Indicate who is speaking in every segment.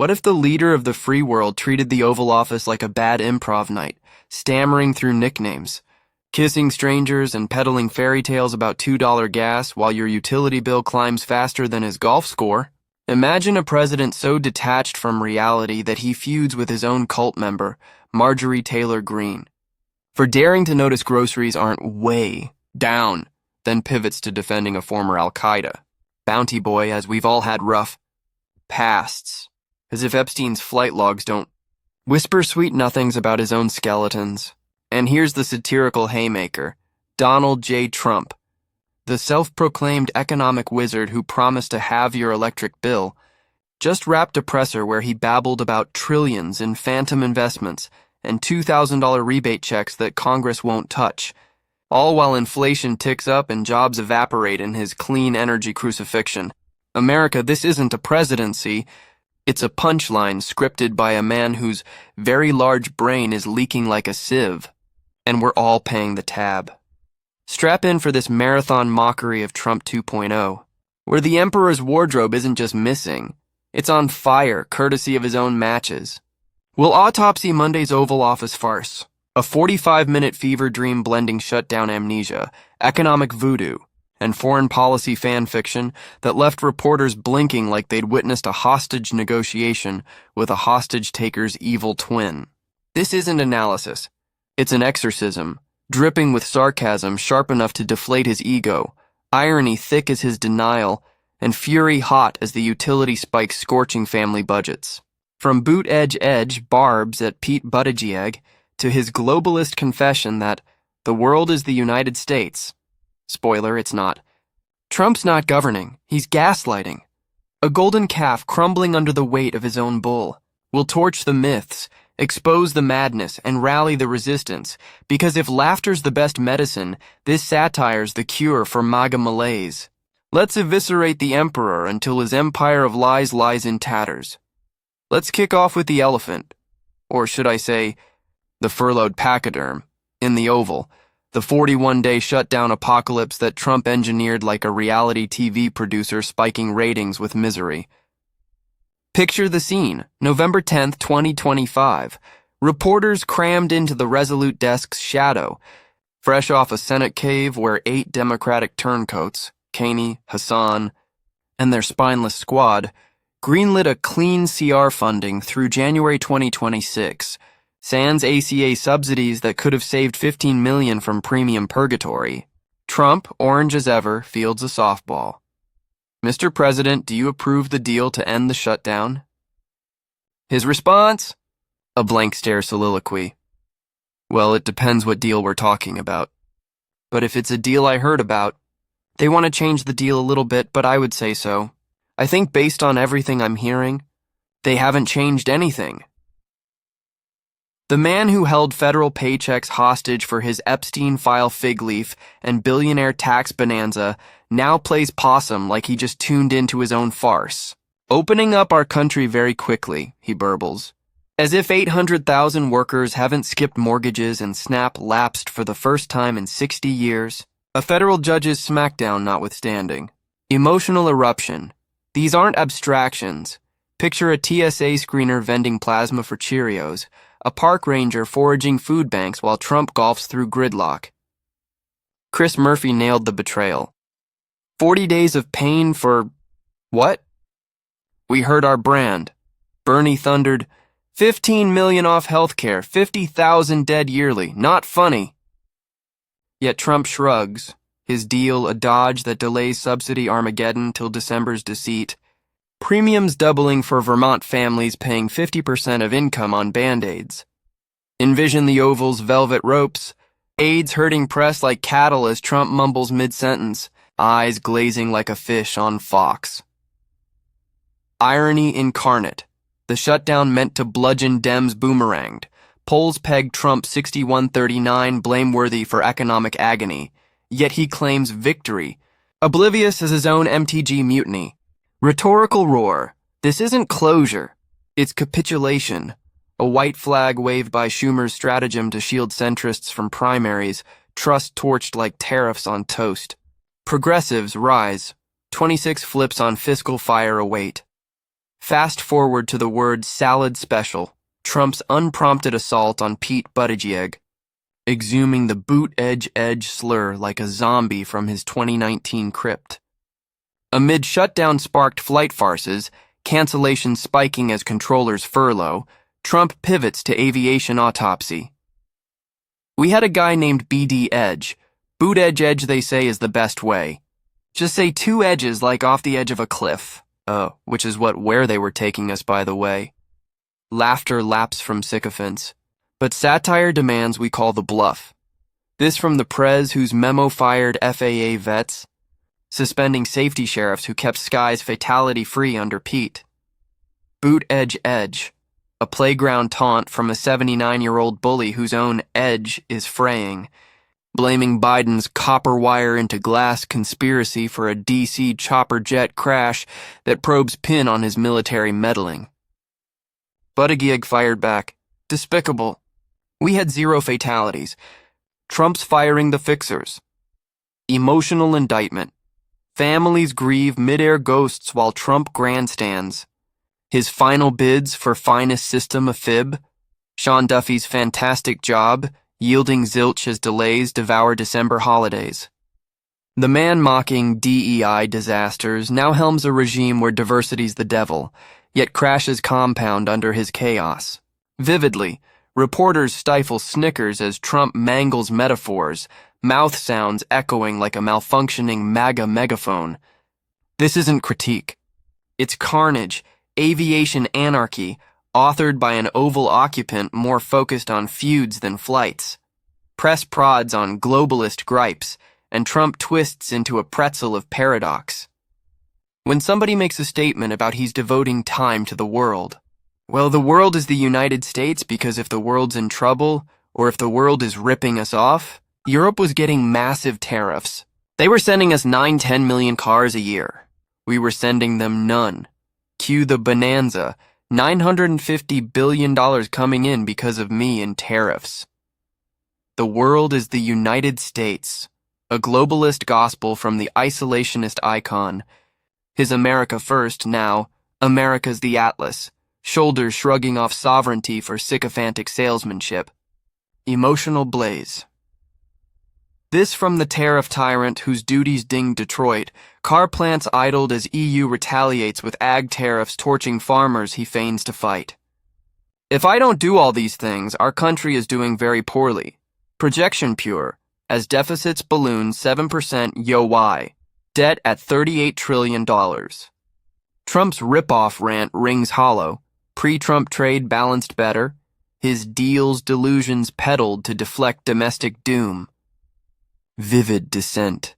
Speaker 1: What if the leader of the free world treated the Oval Office like a bad improv night, stammering through nicknames, kissing strangers and peddling fairy tales about $2 gas while your utility bill climbs faster than his golf score? Imagine a president so detached from reality that he feuds with his own cult member, Marjorie Taylor Greene, for daring to notice groceries aren't way down, then pivots to defending a former Al-Qaeda bounty boy, as we've all had rough pasts, as if Epstein's flight logs don't whisper sweet nothings about his own skeletons. And here's the satirical haymaker, Donald J. Trump, the self-proclaimed economic wizard who promised to halve your electric bill, just wrapped a presser where he babbled about trillions in phantom investments and $2,000 rebate checks that Congress won't touch, all while inflation ticks up and jobs evaporate in his clean energy crucifixion. America, this isn't a presidency. It's a punchline scripted by a man whose very large brain is leaking like a sieve, and we're all paying the tab. Strap in for this marathon mockery of Trump 2.0, where the emperor's wardrobe isn't just missing, it's on fire courtesy of his own matches. We'll autopsy Monday's Oval Office farce, a 45-minute fever dream blending shutdown amnesia, economic voodoo, and foreign policy fan fiction that left reporters blinking like they'd witnessed a hostage negotiation with a hostage-taker's evil twin. This isn't analysis. It's an exorcism, dripping with sarcasm sharp enough to deflate his ego, irony thick as his denial, and fury hot as the utility spikes scorching family budgets. From boot edge barbs at Pete Buttigieg to his globalist confession that the world is the United States. Spoiler, it's not. Trump's not governing, he's gaslighting. A golden calf crumbling under the weight of his own bull will torch the myths, expose the madness, and rally the resistance, because if laughter's the best medicine, this satire's the cure for MAGA malaise. Let's eviscerate the emperor until his empire of lies lies in tatters. Let's kick off with the elephant, or should I say, the furloughed pachyderm, in the Oval, the 41-day shutdown apocalypse that Trump engineered like a reality TV producer spiking ratings with misery. Picture the scene, November 10th, 2025. Reporters crammed into the Resolute desk's shadow, fresh off a Senate cave where 8 Democratic turncoats, Caney, Hassan, and their spineless squad, greenlit a clean CR funding through January 2026, sans ACA subsidies that could have saved $15 million from premium purgatory. Trump, orange as ever, fields a softball. Mr. President, do you approve the deal to end the shutdown? His response? A blank stare soliloquy. Well, it depends what deal we're talking about. But if it's a deal I heard about, they want to change the deal a little bit, but I would say so. I think based on everything I'm hearing, they haven't changed anything. The man who held federal paychecks hostage for his Epstein file fig leaf and billionaire tax bonanza now plays possum like he just tuned into his own farce. Opening up our country very quickly, he burbles. As if 800,000 workers haven't skipped mortgages and SNAP lapsed for the first time in 60 years. A federal judge's smackdown notwithstanding. Emotional eruption. These aren't abstractions. Picture a TSA screener vending plasma for Cheerios, a park ranger foraging food banks while Trump golfs through gridlock. Chris Murphy nailed the betrayal. 40 days of pain for what? We heard our brand. Bernie thundered, 15 million off healthcare, 50,000 dead yearly. Not funny. Yet Trump shrugs, his deal a dodge that delays subsidy Armageddon till December's deceit. Premiums doubling for Vermont families paying 50% of income on Band-Aids. Envision the Oval's velvet ropes, aides herding press like cattle as Trump mumbles mid-sentence, eyes glazing like a fish on Fox. Irony incarnate. The shutdown meant to bludgeon Dems boomeranged. Polls pegged Trump 61-39 blameworthy for economic agony, yet he claims victory, oblivious as his own MTG mutiny. Rhetorical roar. This isn't closure. It's capitulation. A white flag waved by Schumer's stratagem to shield centrists from primaries, trust torched like tariffs on toast. Progressives rise. 26 flips on fiscal fire await. Fast forward to the word salad special, Trump's unprompted assault on Pete Buttigieg, exhuming the boot edge slur like a zombie from his 2019 crypt. Amid shutdown-sparked flight farces, cancellations spiking as controllers furlough, Trump pivots to aviation autopsy. We had a guy named BD Edge. Boot edge they say is the best way. Just say two edges like off the edge of a cliff. Which is where they were taking us, by the way. Laughter laps from sycophants. But satire demands we call the bluff. This from the Prez whose memo fired FAA vets, suspending safety sheriffs who kept skies fatality-free under Pete. Boot edge, a playground taunt from a 79-year-old bully whose own edge is fraying, blaming Biden's copper wire into glass conspiracy for a DC chopper jet crash that probes pin on his military meddling. Buttigieg fired back. Despicable. We had 0 fatalities. Trump's firing the fixers. Emotional indictment. Families grieve mid-air ghosts while Trump grandstands. His final bids for finest system a fib. Sean Duffy's fantastic job, yielding zilch as delays devour December holidays. The man mocking DEI disasters now helms a regime where diversity's the devil, yet crashes compound under his chaos. Vividly, reporters stifle snickers as Trump mangles metaphors, mouth sounds echoing like a malfunctioning MAGA megaphone. This isn't critique. It's carnage, aviation anarchy, authored by an Oval occupant more focused on feuds than flights. Press prods on globalist gripes, and Trump twists into a pretzel of paradox. When somebody makes a statement about he's devoting time to the world, well, the world is the United States because if the world's in trouble, or if the world is ripping us off, Europe was getting massive tariffs. They were sending us 9-10 million cars a year. We were sending them none. Cue the bonanza, $950 billion coming in because of me in tariffs. The world is the United States, a globalist gospel from the isolationist icon. His America first, now, America's the Atlas, shoulders shrugging off sovereignty for sycophantic salesmanship. Emotional blaze. This from the tariff tyrant whose duties ding Detroit, car plants idled as EU retaliates with ag tariffs torching farmers he feigns to fight. If I don't do all these things, our country is doing very poorly. Projection pure, as deficits balloon 7% YoY, debt at $38 trillion. Trump's rip-off rant rings hollow, pre-Trump trade balanced better, his deals delusions peddled to deflect domestic doom. Vivid dissent.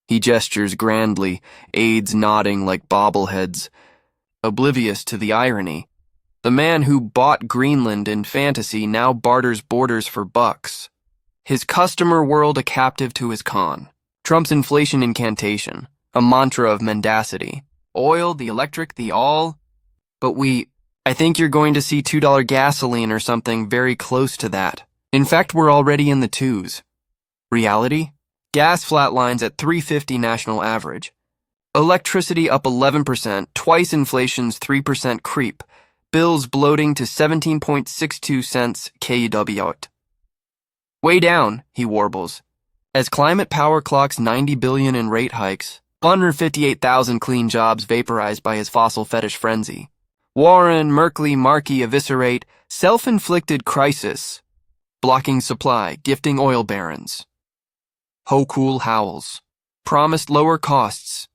Speaker 1: He gestures grandly, aides nodding like bobbleheads. Oblivious to the irony, the man who bought Greenland in fantasy now barters borders for bucks. His customer world a captive to his con. Trump's inflation incantation, a mantra of mendacity. Oil, the electric, the all. But I think you're going to see $2 gasoline or something very close to that. In fact, we're already in the twos. Reality? Gas flatlines at $3.50 national average. Electricity up 11%, twice inflation's 3% creep. Bills bloating to 17.62 cents kWh. Way down, he warbles. As climate power clocks 90 billion in rate hikes, 158,000 clean jobs vaporized by his fossil fetish frenzy. Warren, Merkley, Markey eviscerate self-inflicted crisis, blocking supply, gifting oil barons. Hochul howls, promised lower costs,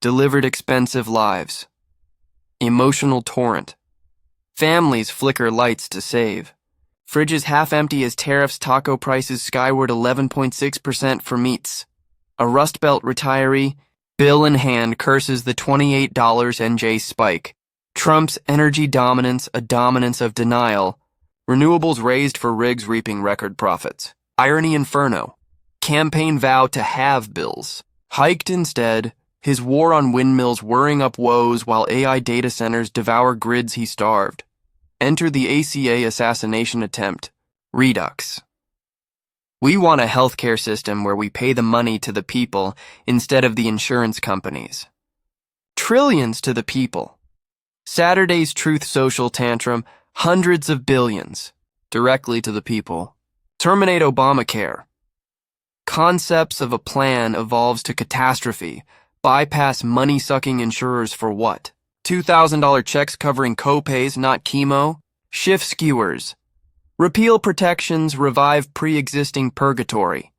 Speaker 1: delivered expensive lives. Emotional torrent. Families flicker lights to save. Fridges half empty as tariffs taco prices skyward 11.6% for meats. A Rust Belt retiree, bill in hand, curses the $28 NJ spike. Trump's energy dominance, a dominance of denial. Renewables raised for rigs reaping record profits. Irony inferno. Campaign vow to have bills. Hiked instead, his war on windmills whirring up woes while AI data centers devour grids he starved. Enter the ACA assassination attempt. Redux. We want a healthcare system where we pay the money to the people instead of the insurance companies. Trillions to the people. Saturday's Truth Social tantrum, hundreds of billions, directly to the people. Terminate Obamacare. Concepts of a plan evolves to catastrophe. Bypass money-sucking insurers for what? $2,000 checks covering co-pays, not chemo? Shift skewers. Repeal protections, revive pre-existing purgatory.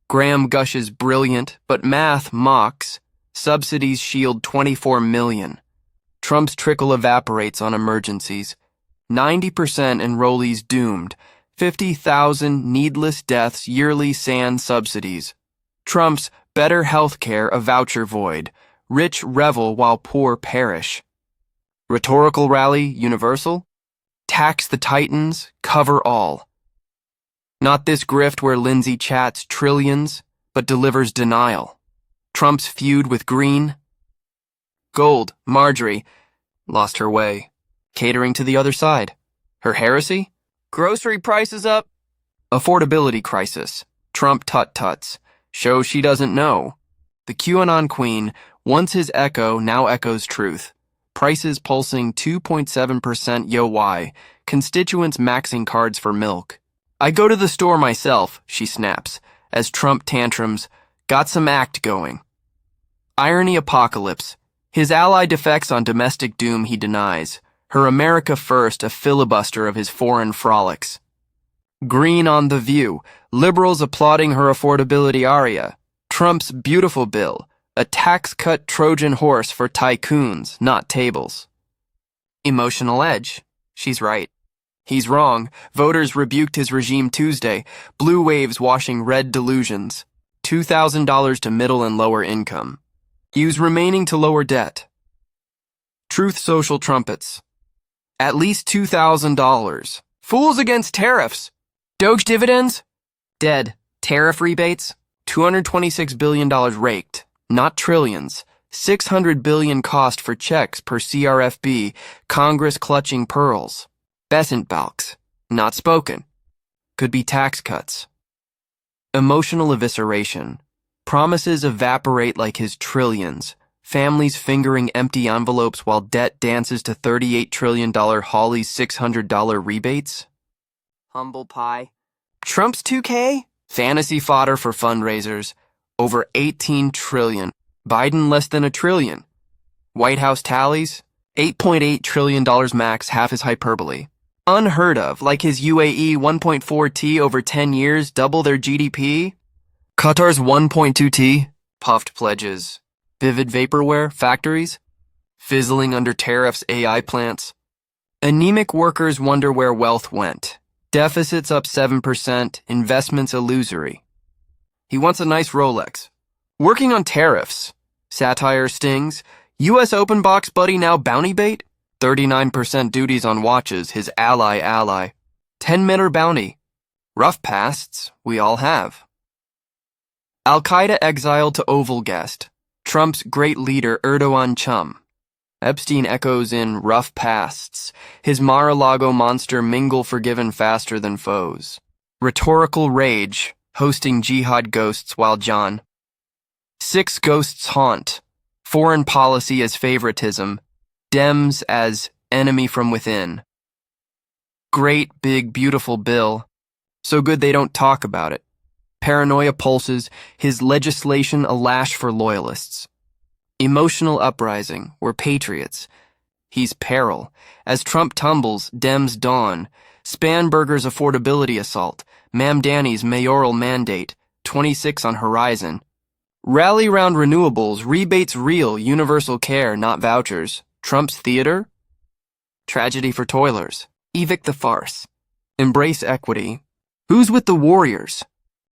Speaker 1: Graham gushes brilliant, but math mocks. Subsidies shield 24 million. Trump's trickle evaporates on emergencies. 90% enrollees doomed. 50,000 needless deaths yearly SAN subsidies. Trump's better health care a voucher void. Rich revel while poor perish. Rhetorical rally universal? Tax the titans, cover all. Not this grift where Lindsay chats trillions, but delivers denial. Trump's feud with Green. Gold, Marjorie, lost her way. Catering to the other side. Her heresy? Grocery prices up. Affordability crisis. Trump tut-tuts. Shows she doesn't know. The QAnon queen, once his echo, now echoes truth. Prices pulsing 2.7% yo-why. Constituents maxing cards for milk. I go to the store myself, she snaps, as Trump tantrums. Got some act going. Irony apocalypse. His ally defects on domestic doom he denies. Her America first a filibuster of his foreign frolics. Green on The View. Liberals applauding her affordability aria. Trump's beautiful bill. A tax cut Trojan horse for tycoons, not tables. Emotional edge. She's right. He's wrong. Voters rebuked his regime Tuesday. Blue waves washing red delusions. $2,000 to middle and lower income. Use remaining to lower debt. Truth Social trumpets. At least $2,000. Fools against tariffs. Doge dividends? Dead. Tariff rebates? $226 billion raked. Not trillions. $600 billion cost for checks per CRFB. Congress clutching pearls. Besant balks. Not spoken. Could be tax cuts. Emotional evisceration. Promises evaporate like his trillions. Families fingering empty envelopes while debt dances to $38 trillion Hawley's $600 rebates. Humble pie. Trump's 2K? Fantasy fodder for fundraisers. Over 18 trillion. Biden less than $1 trillion. White House tallies? $8.8 trillion max, half is hyperbole. Unheard of, like his UAE 1.4T over 10 years, double their GDP. Qatar's 1.2T, puffed pledges. Vivid vaporware factories. Fizzling under tariffs AI plants. Anemic workers wonder where wealth went. Deficits up 7%, investments illusory. He wants a nice Rolex. Working on tariffs. Satire stings. U.S. open box buddy now bounty bait? 39% duties on watches, his ally. 10-meter bounty. Rough pasts, we all have. Al-Qaeda exiled to Oval guest. Trump's great leader Erdogan chum. Epstein echoes in rough pasts. His Mar-a-Lago monster mingle forgiven faster than foes. Rhetorical rage, hosting jihad ghosts while John. 6 ghosts haunt. Foreign policy as favoritism. Dems as enemy from within. Great, big, beautiful bill. So good they don't talk about it. Paranoia pulses, his legislation a lash for loyalists. Emotional uprising, we're patriots. He's peril. As Trump tumbles, Dems dawn. Spanberger's affordability assault. Mamdani's mayoral mandate. 26 on horizon. Rally round renewables, rebates real, universal care, not vouchers. Trump's theater? Tragedy for toilers. Evict the farce. Embrace equity. Who's with the warriors?